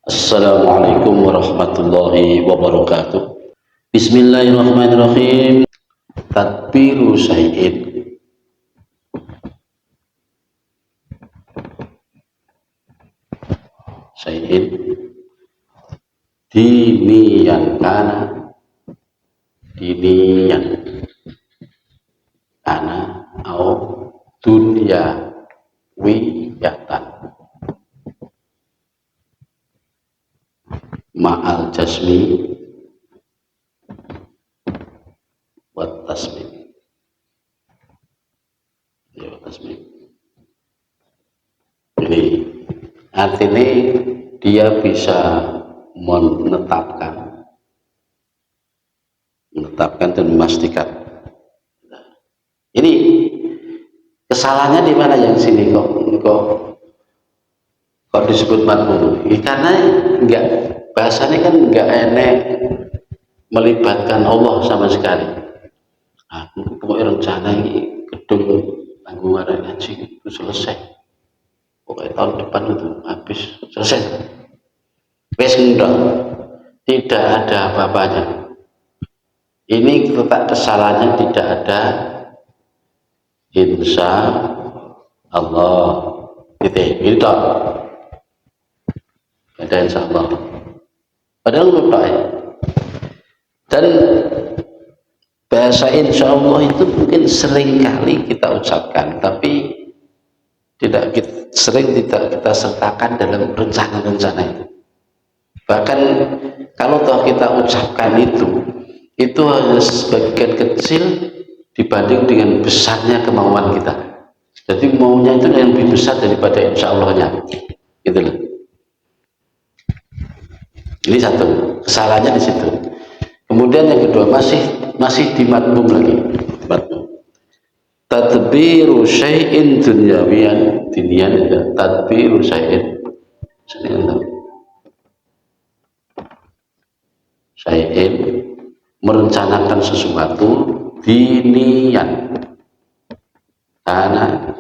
Assalamualaikum warahmatullahi wabarakatuh. Bismillahirrahmanirrahim. Tadbiru syai'in. Syai'in diniyan kana diniyan kana au dunya wiyatan ma'al jasmi wat tasmim. Ya, tasmim. Ini artinya dia bisa menetapkan dan memastikan. Ini kesalahannya di mana yang sini kok disebut madmum? Karena enggak, bahasanya kan enggak enak melibatkan Allah sama sekali. Aku pokoknya rencana ini gedung tanggungan ngaji itu selesai. Pokoknya tahun depan itu habis selesai. Wes enggak, tidak ada apa-apanya. Ini letak kesalahannya, tidak ada insya Allah. Itu ada insya Allah. Padahal lupa ya. Dan bahasa insya Allah itu mungkin sering kali kita ucapkan, tapi tidak kita sertakan dalam rencana-rencana itu. Bahkan kalau toh kita ucapkan itu hanya sebagian kecil dibanding dengan besarnya kemauan kita. Jadi maunya itu yang lebih besar daripada insya Allahnya, gitu loh. Ini satu kesalahannya di situ. Kemudian yang kedua masih di madmum lagi. Tadbiru syai'in dunyawiyan, dinian, tadbiru syai'in merencanakan sesuatu dinian karena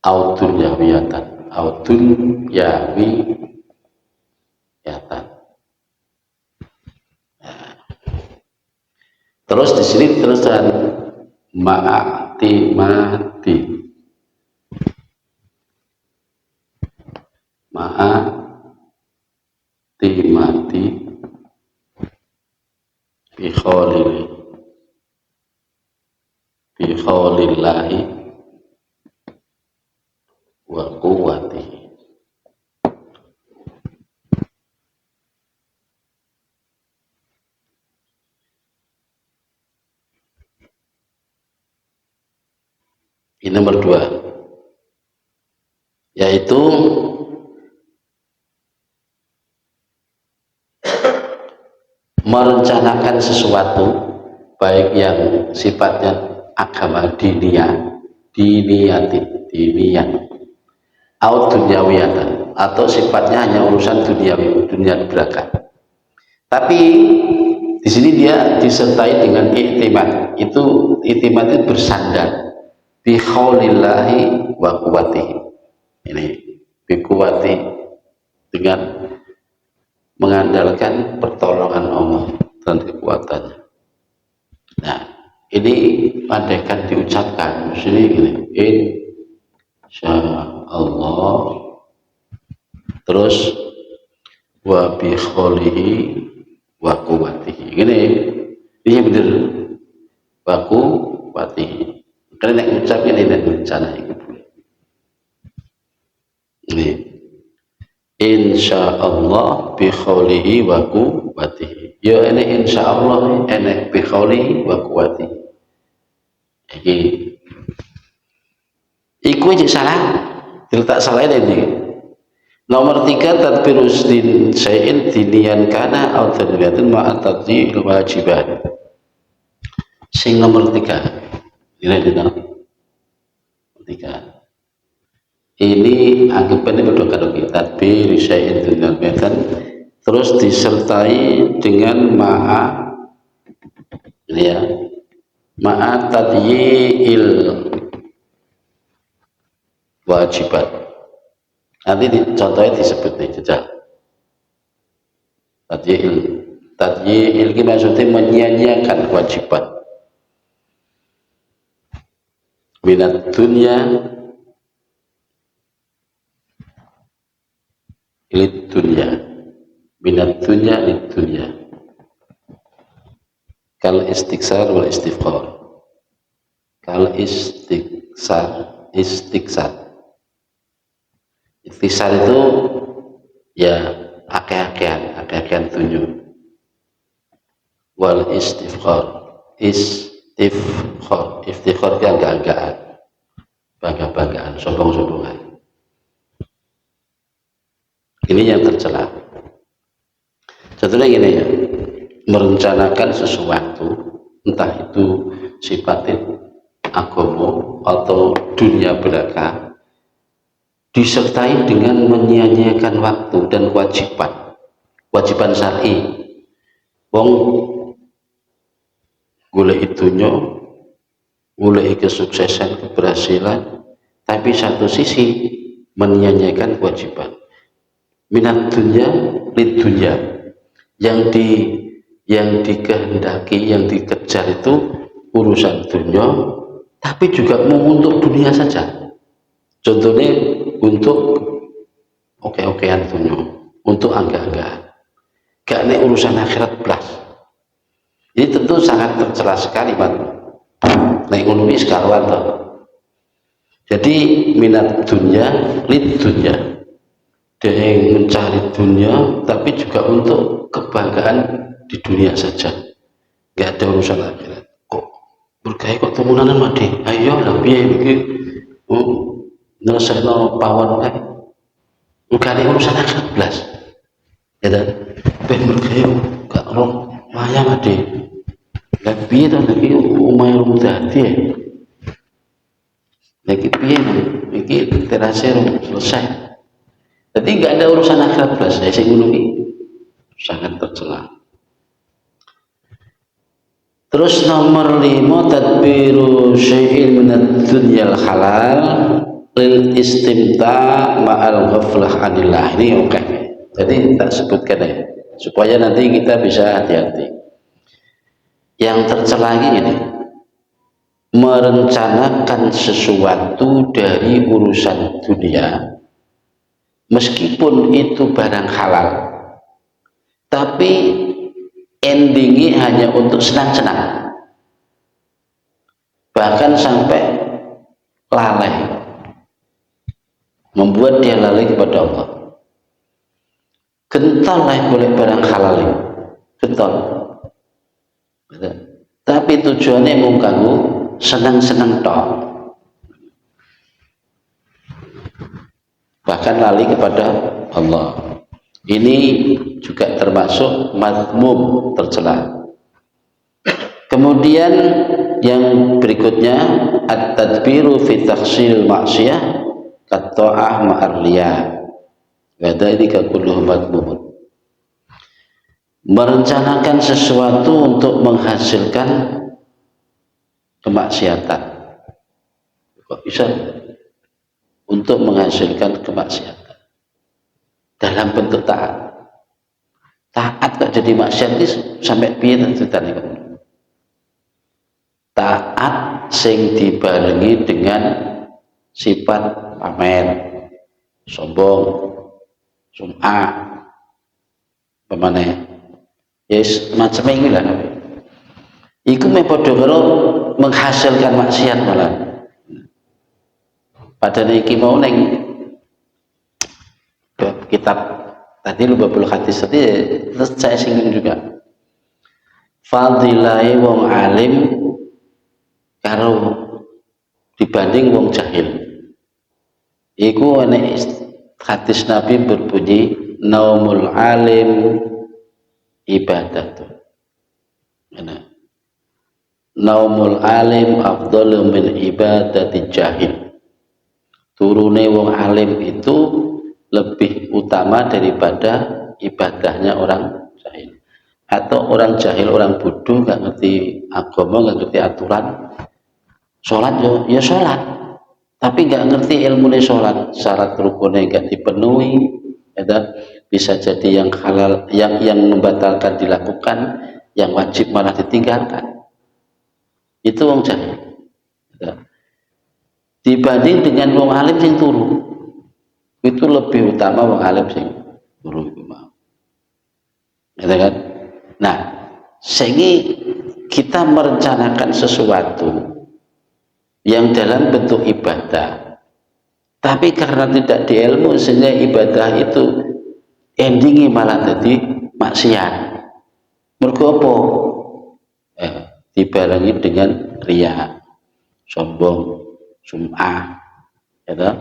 audunyawiyatan terus di sini terusan ma'atimati bi khaulillahi wa quwwatihi. Ini nomor 2, yaitu merencanakan sesuatu baik yang sifatnya agama dinian atau dunyawiyatan, atau sifatnya hanya urusan duniawi, dunia belaka. Tapi di sini dia disertai dengan i'timad. I'timad itu bersandar bi khaulillahi wa quwwatihi. Ini bi quwwati, dengan mengandalkan pertolongan Allah dan kekuatannya. Nah, ini andaikan diucapkan sini gini, insya Allah, terus wa bi khaulihi wa quwwatihi. Ini benar, wa quwwatihi. Karena nek ucap ini dan rencana itu. Ini insya Allah bi khaulihi wa quwwatihi. Ya ini insya Allah, ini bi khaulihi wa quwwatihi. Iku aja salah, tidak salah ini. Nomor 3, tadbirus din syai'in dinian kana au tadbiyatin ma'a tadji'il wajibat. Sing nomor 3. Ini nomor 3. Ini anggapannya berdoa tadbir syai'in dinian terus disertai dengan ma'a tadji'il wajibat Nanti contohnya disebut nih jejak. Tadyi'il ini maksudnya menyia-nyiakan kewajiban. Minat dunya lid dunya, minat dunya lid dunya, kal istiksar wal istifqar, kal istiksar itu ya akeh-akehan tunjuk, wal istifqar itu agak-agakan, bangga-banggaan, sombong-sombongan. Ini yang tercela. Contohnya gini ya, merencanakan sesuatu, entah itu sifatnya agama atau dunia belaka, disertai dengan menyia-nyiakan waktu dan kewajiban syar'i. Wong golek itunya, golek kesuksesan, keberhasilan, tapi satu sisi menyia-nyiakan kewajiban. Minat dunya lid dunya, yang dikehendaki, yang dikejar itu urusan dunia, tapi juga mau untuk dunia saja. Contohnya untuk oke-okean dunia, untuk angga-anggaan, gak nek urusan akhirat belas. Ini tentu sangat tercela sekali, Pak. Nek ngono wis karuan to. Jadi minat dunia lid dunya, dia mencari dunia tapi juga untuk kebanggaan di dunia saja, nggak ada urusan akhirat. Kok bergaya kok temunanan mati, ayo lah biaya begini nyelesaikan pawon kan bukan ada urusan akhirat belas ya, bergaya gak roh maya mati lagi biaya lagi umay rumudati ya lagi biaya lagi terasa selesai. Jadi nggak ada urusan akhirat plus, saya sangat tercela. Terus nomor 5, tadbiru syai'in minad dunyal halal lil istimta' ma'al ghaflah anillah. Ini oke. Jadi tak sebutkan ya, supaya nanti kita bisa hati-hati. Yang tercela ini, merencanakan sesuatu dari urusan dunia, meskipun itu barang halal, tapi endingnya hanya untuk senang-senang, bahkan sampai lalai, membuat dia lalai kepada Allah. Kental lah boleh barang halal ini, kental, tapi tujuannya mau ganggu senang-senang toh, bahkan lali kepada Allah. Ini juga termasuk madmum, tercela. Kemudian yang berikutnya at-tadbiru fi takhsil ma'siyah kat-ta'ah ma'arliyah. Wadzalika kulluhu madmum. Merencanakan sesuatu untuk menghasilkan kemaksiatan. Kok bisa? Untuk menghasilkan kemaksiatan dalam bentuk taat. Taat kok jadi maksiat ini sampai piye ceritanya kamu? Taat sing dibarengi dengan sifat pamer, sombong, sum'ah, pemane, yes macam ini lah. Iku padha karo menghasilkan maksiat malah. Padahal iki mau neng kitab tadi Lubabul Hadis tadi terus saya singgung juga. Fadilai wong alim karo dibanding wong jahil. Iku ana hadis Nabi berbunyi naumul alim ibadatu. Naumul alim afdalu min ibadati jahil. Turune wong alim itu lebih utama daripada ibadahnya orang jahil. Atau orang jahil, orang bodoh, nggak ngerti agama, nggak ngerti aturan, sholat ya sholat, tapi nggak ngerti ilmu sholat, syarat rukunnya nggak dipenuhi, ya, bisa jadi yang halal, yang membatalkan dilakukan, yang wajib malah ditinggalkan. Itu wong jahil. Ya. Dibanding dengan wong alim sing turu, itu lebih utama wong alim sing turu itu mau. Ya kan? Nah, sehingga kita merencanakan sesuatu yang dalam bentuk ibadah, tapi karena tidak diilmu sehingga ibadah itu endingnya malah jadi maksiat. Mergo apa? Dibarengi dengan riya, sombong, sum'ah, ya,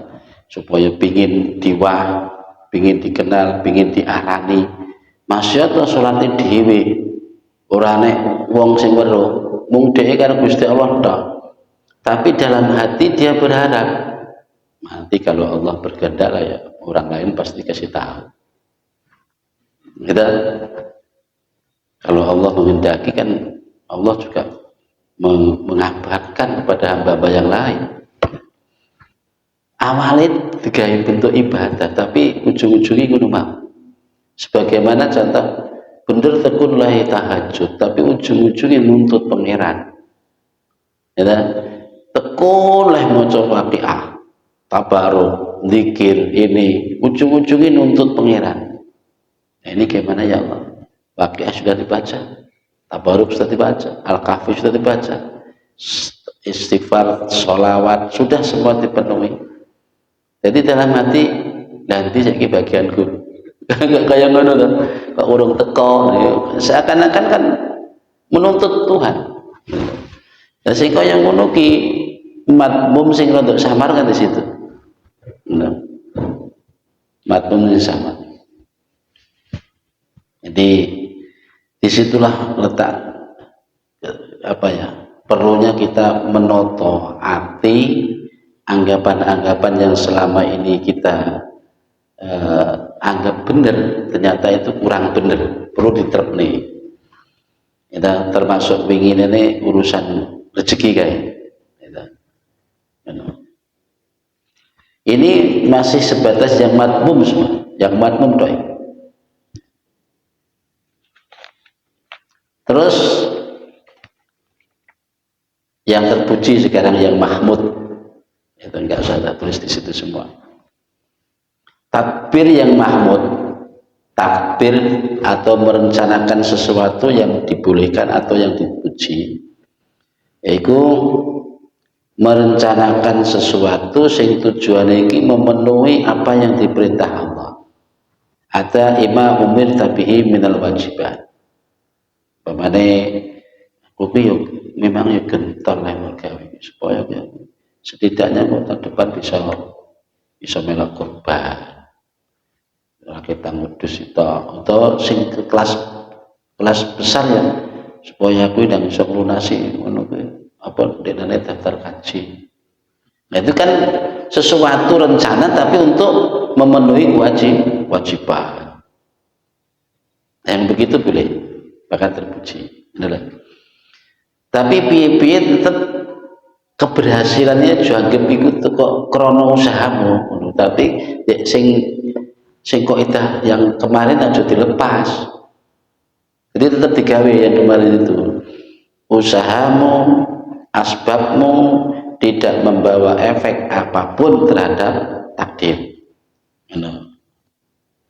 supaya pingin diwah, pingin dikenal, pingin diarani. Maksiat to salate dhewe. Ora nek wong sing weruh, mung dhewe karo Gusti Allah tok. Tapi dalam hati dia berharap nanti kalau Allah berkehendak lah ya orang lain pasti kasih tahu. Kita kalau Allah menghendaki kan Allah juga mengabarkan kepada hamba-hamba yang lain. Awalnya digawe bentuk ibadah, tapi ujung-ujungnya ngono mau. Sebagaimana contoh bener tekun lahi tahajud, tapi ujung-ujungnya nuntut pangeran. Ya, tekun lah maca waqiah, tabaruk, zikir ini, ujung-ujungnya nuntut pangeran. Nah, ini gimana ya Allah? Waqiah sudah dibaca, tabaruk sudah dibaca, al-kahfi sudah dibaca, istighfar, sholawat sudah semua dipenuhi. Jadi dalam hati nanti saya bagianku nggak kayak ngono tuh, kok urung teko, seakan-akan kan menuntut Tuhan. Dan sing kaya ngono ki matmum sing rada samar kan di situ. Nah, matmum sing samar. Jadi disitulah letak apa ya, perlunya kita menoto hati anggapan-anggapan yang selama ini kita anggap benar, ternyata itu kurang benar, perlu diterapkan. Kita termasuk ingin ini urusan rezeki kayak. Ini masih sebatas yang matmum semua, yang matmum doy. Terus yang terpuji sekarang yang mahmud, itu enggak usah saya tulis di situ semua. Takbir yang mahmud, takbir atau merencanakan sesuatu yang dibolehkan atau yang dipuji, yaitu merencanakan sesuatu sing tujuannya ini memenuhi apa yang diperintah Allah. Ada ima umir tabihi minal wajibat. Pemane aku yuk memang ya gentar lah mergawe supaya ya, setidaknya kota depan bisa melak kurban. Kita ngudus itu atau sing kelas besar ya supaya aku tidak bisa melunasi apa dengannya daftar haji. Nah itu kan sesuatu rencana tapi untuk memenuhi kewajiban. Yang begitu boleh bahkan terpuji. Adalah. Tapi piye-piye tetap keberhasilannya juga ikut kok krono usahamu. Tapi sing kok yang kemarin aja dilepas. Jadi tetap digawe yang kemarin itu. Usahamu, asbabmu tidak membawa efek apapun terhadap takdir.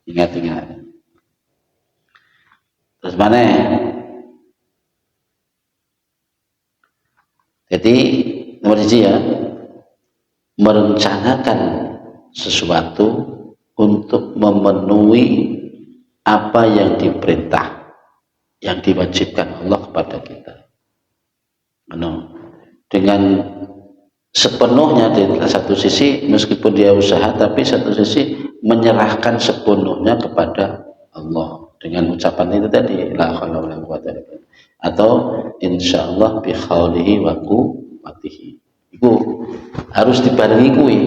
Ingat. Terus mana? Jadi nomor 1 ya, merencanakan sesuatu untuk memenuhi apa yang diperintah, yang diwajibkan Allah kepada kita. Dengan sepenuhnya di satu sisi meskipun dia usaha, tapi satu sisi menyerahkan sepenuhnya kepada Allah dengan ucapan itu tadi la haula wala quwwata illa billah atau insyaallah bi khaulihi wa quwwatihi. Itu harus dibarengi kuwi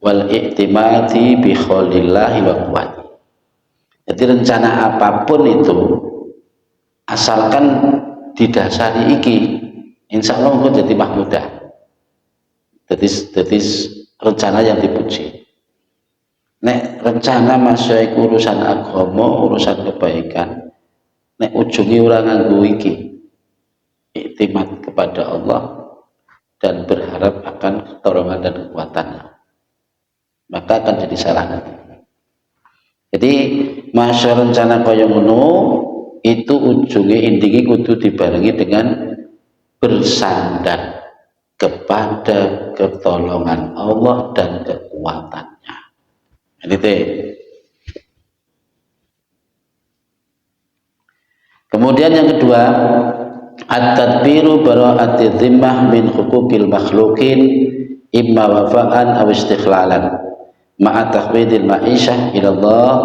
wal i'timadi bi khaulillahi wa quwwatihi. Jadi rencana apapun itu asalkan didasari iki insyaallah engko jadi mahmudah. Jadi rencana yang dipuji. Nek rencana masya iku urusan agama, urusan kebaikan, nek ujungi ora nganggo iki, iktimat kepada Allah dan berharap akan pertolongan dan kekuatannya, maka akan jadi salah nanti. Jadi masya rencana kaya ngono itu ujungnya intinya kudu dibarengi dengan bersandar kepada pertolongan Allah dan kekuatannya. Jadi kemudian yang kedua, at-tadbiru bara'ati dhimmah min hukukil makhlukin imma wafa'an aw istikhlalan ma'a tahwidil ma'isyah ila Allah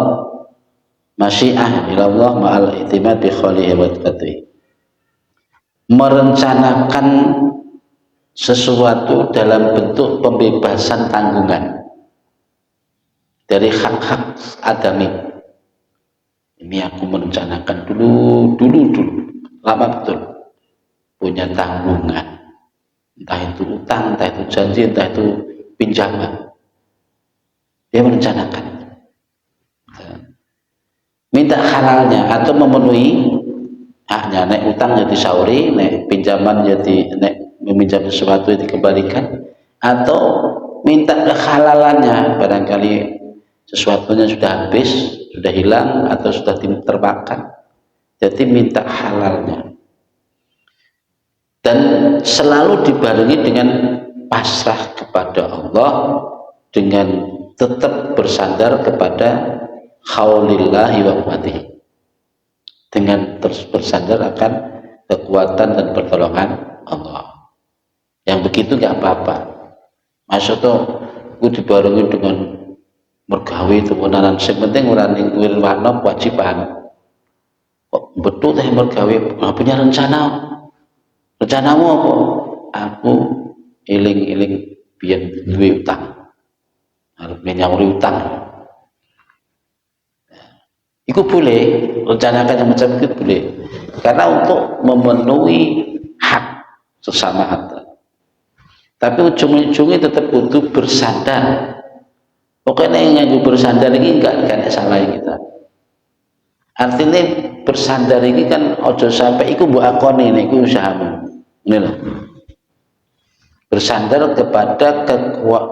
masyiah ila Allah ma'al i'timad bi khalihi wa qadri. Merencanakan sesuatu dalam bentuk pembebasan tanggungan dari hak-hak adami. Ini aku merencanakan dulu lama betul punya tanggungan, entah itu utang, entah itu janji, entah itu pinjaman. Dia merencanakan minta halalnya atau memenuhi haknya. Nek utang jadi sauri, nek pinjaman jadi nek meminjam sesuatu dikembalikan, atau minta kehalalannya, barangkali sesuatunya sudah habis, sudah hilang atau sudah terbakar, jadi minta halalnya. Dan selalu dibarengi dengan pasrah kepada Allah, dengan tetap bersandar kepada khaulillahi wa quwwatihi, dengan terus bersandar akan kekuatan dan pertolongan Allah. Yang begitu nggak apa-apa. Maksudnya aku dibarengi dengan mergawe temenan, sing penting ora ning wirwana kewajiban. Kok betul teh mergawe punya rencana? Rencanamu apa? Aku eling-eling biyen duwe utang. Arep nyauri utang. Itu boleh, rencanakan yang macam itu boleh. Karena untuk memenuhi hak sesama harta. Tapi ujung-ujungnya tetap butuh bersandar. Pokoknya yang nganggo bersandar ini enggak salah kita. Artinya bersandar ini kan ojo sampai iku mbok akoni niku usahamu. Ini loh. Bersandar kepada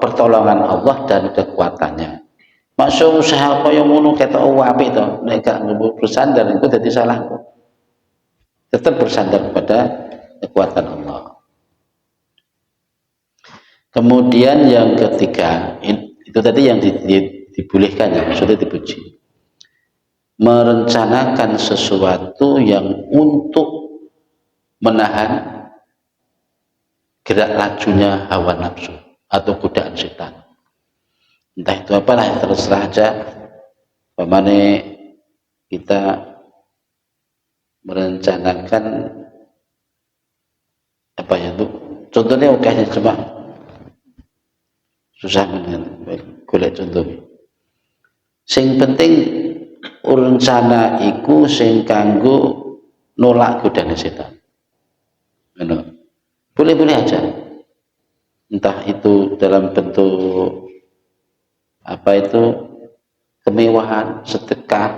pertolongan Allah dan kekuatannya. Masuk usaha kaya ngono ketok apik to, nek gak bersandar itu dadi salah. Tetap bersandar kepada kekuatan Allah. Kemudian yang ketiga, itu tadi yang dibolehkan ya, maksudnya dipuji. Merencanakan sesuatu yang untuk menahan gerak lajunya hawa nafsu atau godaan setan. Entah itu apalah, terserah aja. Bagaimana kita merencanakan apa ya itu? Contohnya oke cuma susah golek contohnya. Sing penting rencana iku sing kanggo nolak godaan setan. Boleh-boleh aja. Entah itu dalam bentuk apa itu kemewahan, sedekah,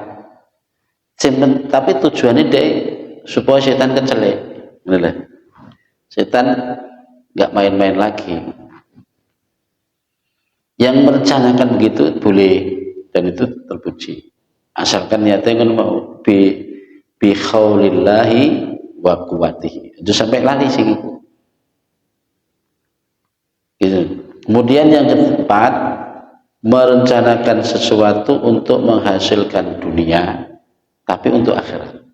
tapi tujuannya deh supaya setan kecelek, setan nggak main-main lagi. Yang merencanakan begitu boleh dan itu terpuji, asalkan niatnya kan mau bi khaulillahi wa quwwatihi, itu sampai lali sih gitu. Kemudian yang keempat, merencanakan sesuatu untuk menghasilkan dunia tapi untuk akhirat.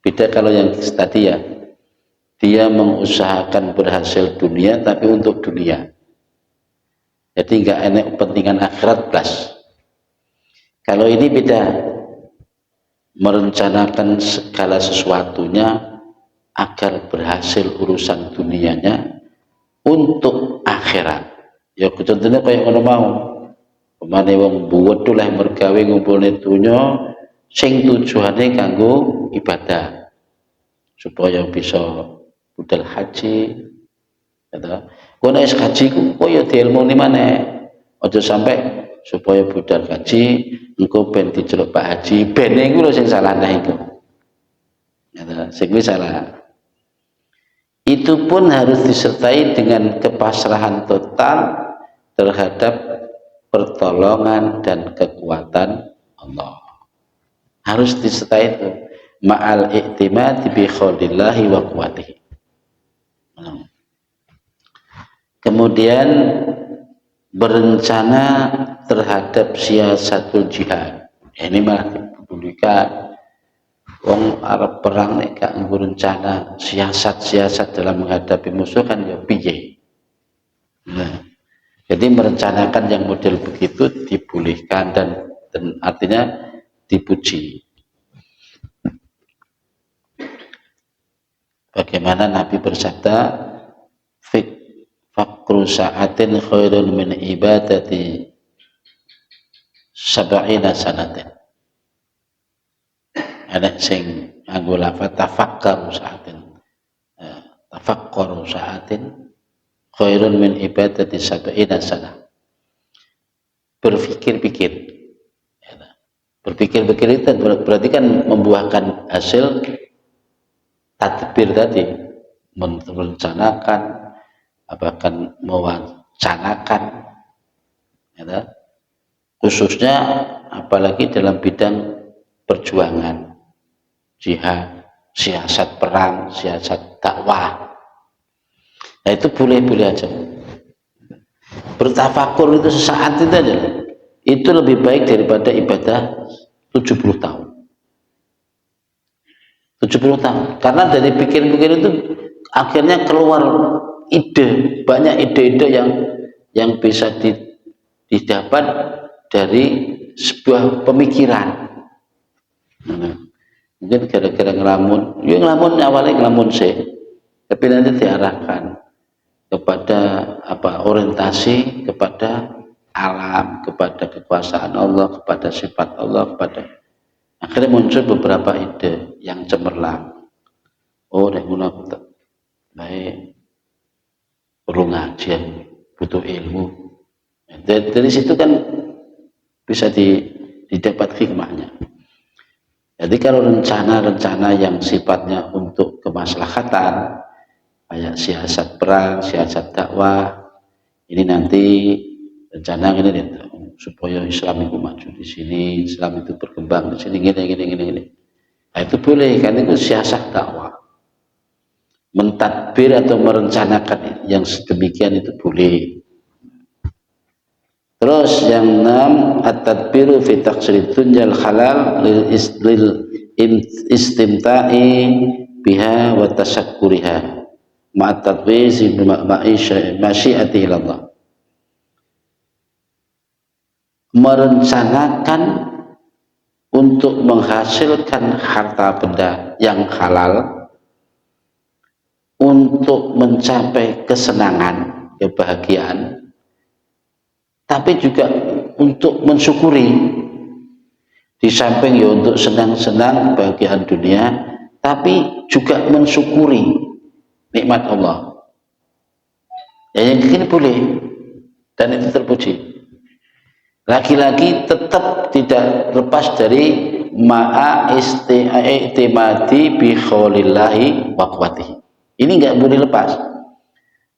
Beda kalau yang tadi ya, dia mengusahakan berhasil dunia tapi untuk dunia, jadi nggak enak kepentingan akhirat plus. Kalau ini beda, merencanakan segala sesuatunya agar berhasil urusan dunianya untuk akhirat. Ya contohnya kayak ngono mau, pemane wong buwedh lah mergawe ngumpulne donya sing tujuane kanggo ibadah supaya bisa budal haji, Kowe nek kaji ku ya diilmuni maneh. Aja sampai supaya budal kaji engko ben diceluk Pak Haji. Bene iku lho sing salah nah iku. Ya, sing salah. Itu pun harus disertai dengan kepasrahan total terhadap pertolongan dan kekuatan Allah. Harus disertai itu ma'al i'timad bi khaulillahi wa quwwatihi. Kemudian berencana terhadap siasatul jihad. Ini malah dipedulikan. Wong Arab perang nek gak nggo rencana siasat-siasat dalam menghadapi musuh kan ya piye. Nah, jadi merencanakan yang model begitu dibolehkan dan artinya dipuji. Bagaimana Nabi bersabda, fakru sa'atin khairun min ibadati sab'ina sanatin. Ada sing nganggo lafaz tafakkaru sa'atin. Tafakkaru sa'atin khairun min ibadati sab'ina sanah. Berpikir-pikir. Berpikir-pikir itu berarti kan membuahkan hasil tadbir tadi, merencanakan, bahkan mewacanakan, ya, khususnya apalagi dalam bidang perjuangan, jihad, siasat perang, siasat dakwah. Nah itu boleh-boleh aja. Bertafakur itu sesaat itu aja. Itu lebih baik daripada ibadah 70 tahun. 70 tahun. Karena dari pikir-pikir itu akhirnya keluar ide, banyak ide-ide yang bisa didapat dari sebuah pemikiran. Mungkin gara-gara ngelamun, ya ngelamun awalnya ngelamun sih, tapi nanti diarahkan kepada orientasi kepada alam, kepada kekuasaan Allah, kepada sifat Allah, kepada akhirnya muncul beberapa ide yang cemerlang. Oh, nek ngono baik perlu ngaji, butuh ilmu. Dari situ kan bisa didapat hikmahnya. Jadi kalau rencana-rencana yang sifatnya untuk kemaslahatan, kayak siasat perang, siasat dakwah, ini nanti rencana ini supaya Islam itu maju di sini, Islam itu berkembang di sini, gini. Nah, itu boleh, kan itu siasat dakwah. Mentadbir atau merencanakan yang sedemikian itu boleh. Terus yang 6, at-tadbiru fi taqsir dunjal halal lil istimta'i biha wa tasakkuriha ma'at tadwizi masyiati ilallah. Merencanakan untuk menghasilkan harta benda yang halal untuk mencapai kesenangan, kebahagiaan, tapi juga untuk mensyukuri. Di samping ya untuk senang-senang kebahagiaan dunia, tapi juga mensyukuri nikmat Allah. Ya, yang ini boleh dan itu terpuji. Lagi-lagi tetap tidak lepas dari ma'a i'timadi bi khaulillahi wa quwwatihi. Ini nggak boleh lepas.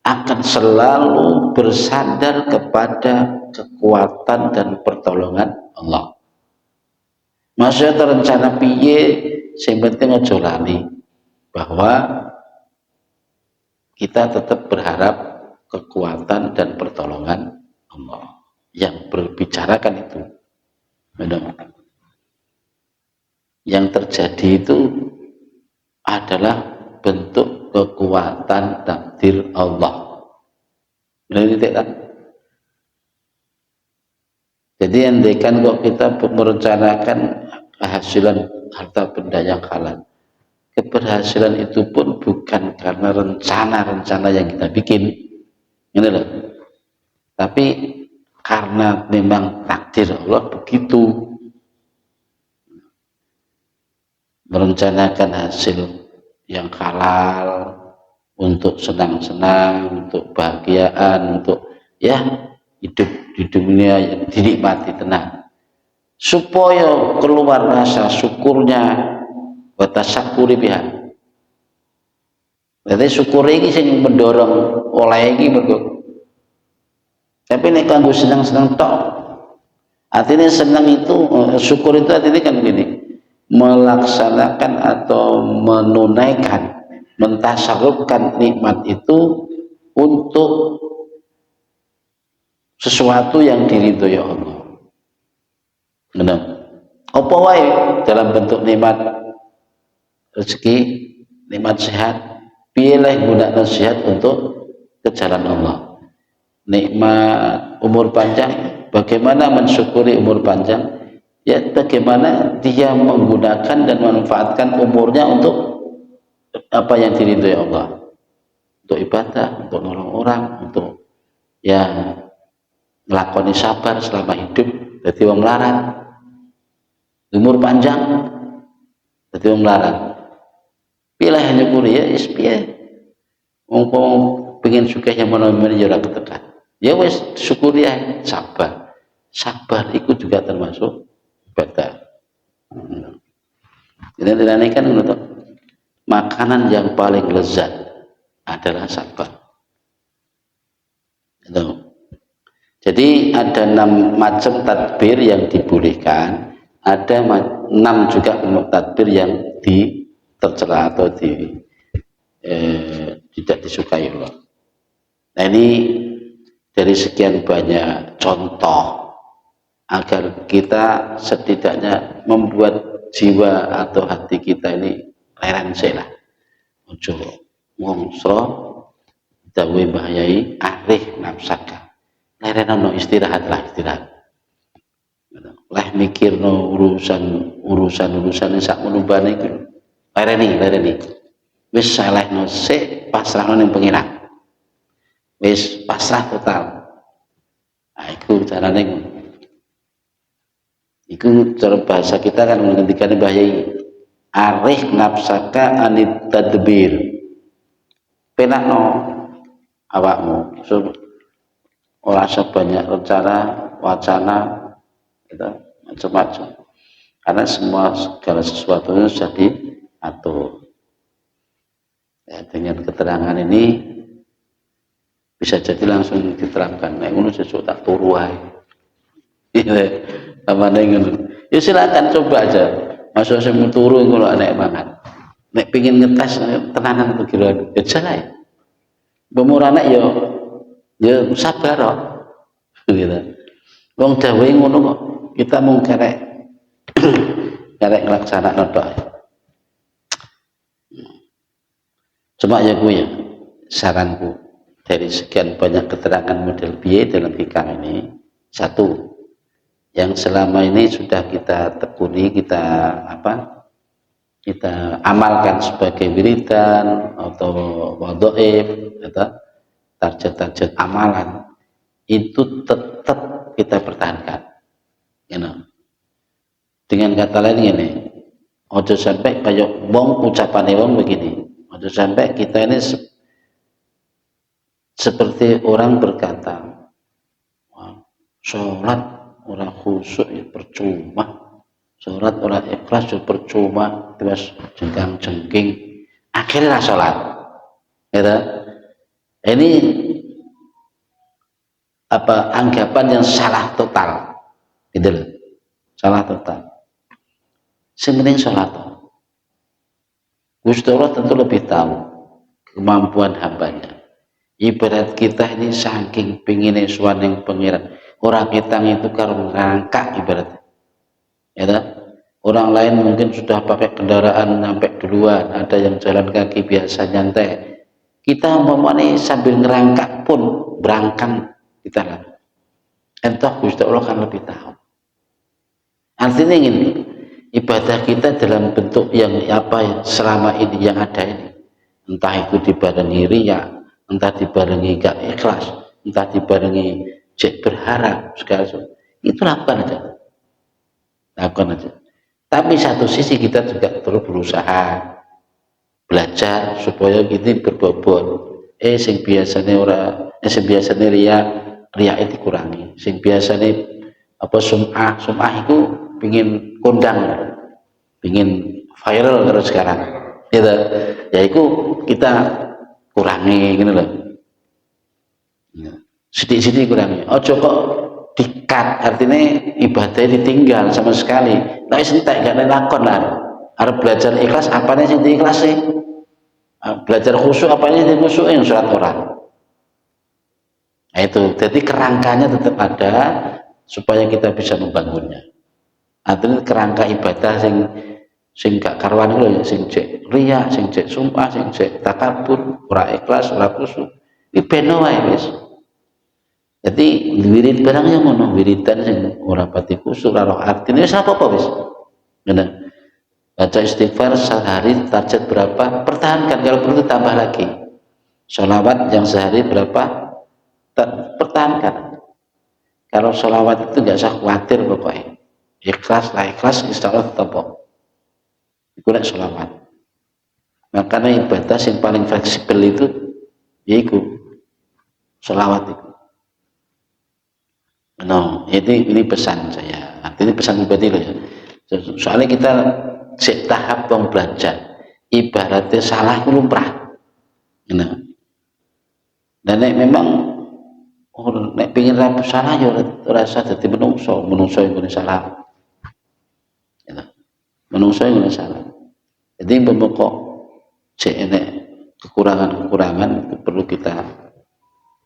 Akan selalu bersandar kepada kekuatan dan pertolongan Allah. Maksudnya terencana piye, sing penting aja lali bahwa kita tetap berharap kekuatan dan pertolongan Allah. Yang berbicarakan itu. Yang terjadi itu adalah bentuk kekuatan takdir Allah. Benar tidak kan? Jadi andaikan kok kita merencanakan kehasilan harta benda yang halal, keberhasilan itu pun bukan karena rencana-rencana yang kita bikin, ini loh. Tapi karena memang takdir Allah begitu. Merencanakan hasil yang halal untuk senang-senang, untuk bahagiaan, untuk ya hidup di dunia yang dinikmati tenang, supaya keluar rasa syukurnya wa tasyakuri biha. Berarti syukur ini sing mendorong oleh iki mergo. Tapi nek kanggo senang-senang tok, artinya senang itu syukur itu artinya kan gini, melaksanakan atau menunaikan, mentasarufkan nikmat itu untuk sesuatu yang diridhoi Allah. Benar. Apa wae dalam bentuk nikmat rezeki, nikmat sehat, pilih gunakan sehat untuk ke jalan Allah. Nikmat umur panjang, bagaimana mensyukuri umur panjang? Ya bagaimana dia menggunakan dan memanfaatkan umurnya untuk apa yang diridhoi Allah, untuk ibadah, untuk nolong orang, untuk ya ngelakoni sabar selama hidup, jadi wong melarat, umur panjang, jadi wong melarat. Pilih nyukuri ya, piye. Wong pengen sugih yang mana-mana ya ora ketekan. Ya wis syukuri ya, sabar. Sabar itu juga termasuk ibadah. Jadi kan untuk makanan yang paling lezat adalah sabar. Gitu. Jadi ada 6 macam tadbir yang dibolehkan, ada 6 juga tadbir yang tercela atau tidak disukai Allah. Nah ini dari sekian banyak contoh agar kita setidaknya membuat jiwa atau hati kita ini leren lah. Ojo ngonsro dawe bahayai arih nafsaka. Leren istirahat lah mikir no urusan sak menubane iki lereni wis salehno sik pasrahno ning pengiran, wis pasrah total. Nah iku carane iku cara bahasa kita kan menghentikan bahayai arih nafsaka anit tadbir, penakno awakmu ora sebanyak rencana wacana gitu, macam-macam, karena segala sesuatunya sudah diatur ya. Dengan keterangan ini bisa jadi langsung diterapkan. Nek ngono sesuk tak turu wae. Apa ngono. Ya silakan coba aja. Masuk sing turu ngono nek banget. Nek pengin ngetes tenanan itu kira ya jalan. Bemurane ya sabar kok. Gitu. Wong dawuhe ngono kok. Kita mung kerek nglaksanakno tok. Cuma ya gue ya, saranku dari sekian banyak keterangan model biaya dalam hikam ini, satu yang selama ini sudah kita tekuni, kita amalkan sebagai wiridan atau wadhaif, target-target amalan itu tetap kita pertahankan. You know. Dengan kata lain ini, ojo sampai kayak ucapan wong begini. Ojo sampai kita ini seperti orang berkata, sholat orang khusyuk ya percuma, sholat orang ikhlas ya percuma, terus jengkang-jengking, akhirnya sholat. Gitu. Ini anggapan yang salah total, gitu loh, salah total. Sementing sholat. Gusti Allah tentu lebih tahu kemampuan hambanya. Ibarat kita ini saking pingine suwaning pengiran, orang kita itu karo ngangkak ibaratnya. Ya tak? Orang lain mungkin sudah pakai kendaraan sampai duluan, ada yang jalan kaki biasa nyantai. Kita umpamane sambil ngerangkak pun berangkang kita lah. Entah Gusti Allah kan lebih tahu. Artinya ini ibadah kita dalam bentuk yang selama ini yang ada ini, entah itu dibarengi riya, entah dibarengi gak ikhlas, entah dibarengi berharap segala sesuatu, itu lakukan aja. Tapi satu sisi kita juga terus berusaha belajar supaya kita berbobot. Sing biasanya sing biasanya riak itu dikurangi. Sing biasanya apa sum'ah itu pingin kondang, pingin viral terus sekarang. Gitu. Ya itu kita kurangi gitu loh. Sidik-sidik kurangi. Ojo kok dikat, artinya ibadahnya ditinggal sama sekali. Tapi sentek gak ada lakon lah. Harus belajar ikhlas, apanya sih ikhlas sih? Belajar khusyuk, apanya sih khusyuk yang surat orang. Nah itu, jadi kerangkanya tetap ada supaya kita bisa membangunnya. Artinya kerangka ibadah sing gak karuan lho, sing cek riya, sing cek sumpah, sing cek takabur, ora ikhlas, ora khusyuk. Iki beno wae wis. Jadi wirid barang yang ngono, wiridan sing ora pati khusyuk, ora artine wis apa-apa wis. Ngene. Baca istighfar sehari target berapa? Pertahankan, kalau perlu tambah lagi. Sholawat yang sehari berapa? Pertahankan. Kalau sholawat itu nggak usah khawatir pokoknya. Ikhlas lah, ikhlas insya Allah tetap. Itu nek sholawat. Makanya ibadah yang paling fleksibel itu yaitu sholawat itu. No, ini pesan saya. Ini pesan pribadi loh ya. Soalnya kita tahap yang belajar, ibaratnya salah itu lumrah. Nah, dan memang nek pengen rapi salah ya rasa jadi menungso yang salah. Menungso yang salah. Jadi pokok kekurangan-kekurangan itu perlu kita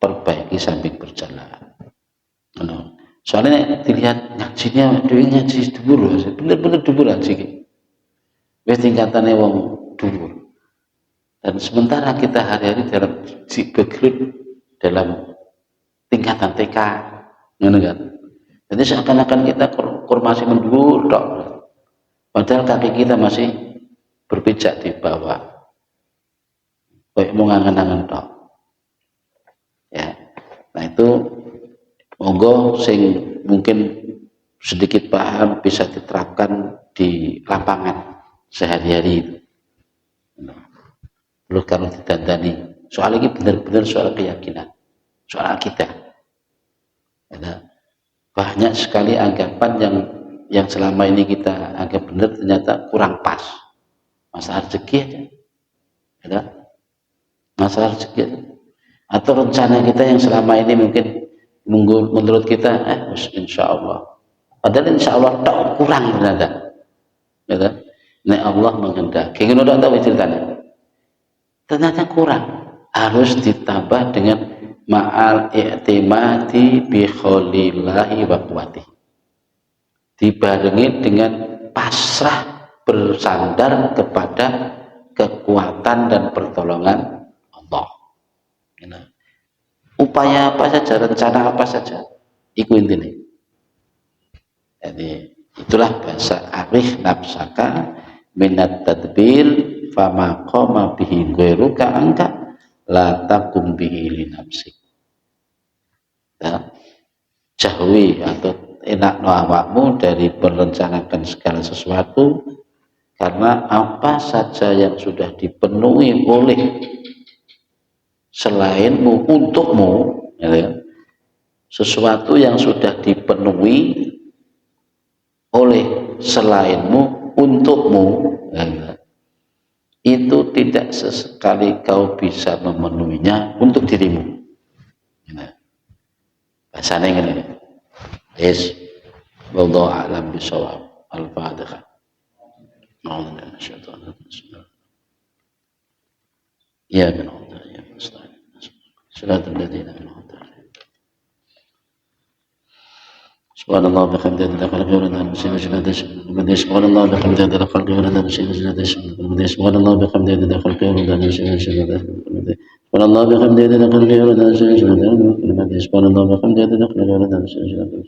perbaiki sambil berjalan. Soalnya dilihat ngajinya, ngaji dulu, bener-bener dulu ngaji. Wes tingkatannya wong dhuwur. Dan sementara kita hari-hari dalam background dalam tingkatan TK, ngono kan. Jadi seakan-akan kita masih mendhuwur tok. Padahal kaki kita masih berpijak di bawah. Kayak mau ngangen-angen tok. Ya. Nah itu monggo sing mungkin sedikit paham bisa diterapkan di lapangan sehari-hari itu. Perlu kamu ditandani. Soal ini benar-benar soal keyakinan, soal akidah. Banyak sekali anggapan yang selama ini kita anggap benar ternyata kurang pas. Masalah rezeki aja. Masalah rezeki aja. Atau rencana kita yang selama ini mungkin menurut kita insya Allah. Padahal insya Allah tak kurang ternyata. Nek Allah menghendaki. Ingin udah tahu ceritanya. Ternyata kurang. Harus ditambah dengan ma'al i'timadi bi kholillahi wa quwwati. Dibarengi dengan pasrah bersandar kepada kekuatan dan pertolongan Allah. Upaya apa saja, rencana apa saja, itu intinya. Jadi itulah bahasa arif nafsaka minat tadbir fama qama bihi ghairuka angka la taqum bihi li nafsik. Jauhi atau enak awakmu dari merencanakan segala sesuatu, karena apa saja yang sudah dipenuhi oleh selainmu untukmu, ya, sesuatu yang sudah dipenuhi oleh selainmu untukmu, ya, itu tidak sesekali kau bisa memenuhinya untuk dirimu. Ya. Bahasanya ini. Yes. Wallahu a'lam bishawab. Al-Fatihah. A'udzu billahi minasyaitonir rajim. Ya bin Allah ya musta'in. Salatul ladzina an'amta 'alaihim. Subhanallah wa bihamdihi adada khalqihi wa adada nafsihi wa adada subhanallah wa bihamdihi adada khalqihi wa adada nafsihi wa adada subhanallah wa bihamdihi adada khalqihi wa adada nafsihi wa adada subhanallah wa bihamdihi adada khalqihi wa adada nafsihi wa adada subhanallah wa bihamdihi adada khalqihi wa adada nafsihi wa adada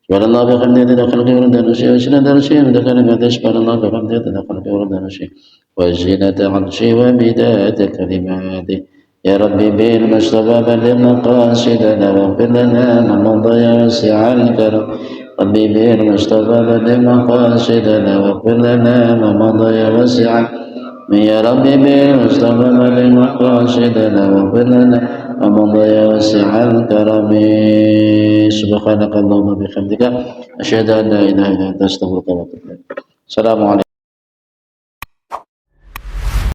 subhanallah wa bihamdihi adada khalqihi wa adada nafsihi wa adada subhanallah wa bihamdihi adada khalqihi wa adada nafsihi wa zinata 'arshihi wa midada kalimatihi. يا ربي بالمصطفى بلغ مقاصدنا واغفر لنا ما مضى يا واسع الكرم ربي بالمصطفى بلغ مقاصدنا واغفر لنا ما مضى يا واسع يا ربي بالمصطفى مقاصدنا واغفر لنا ومضى واسع الكرم سبحانك اللهم وبحمدك أشهد أن لا إله إلا أنت أستغفرك وأتوب إليك. السلام عليكم.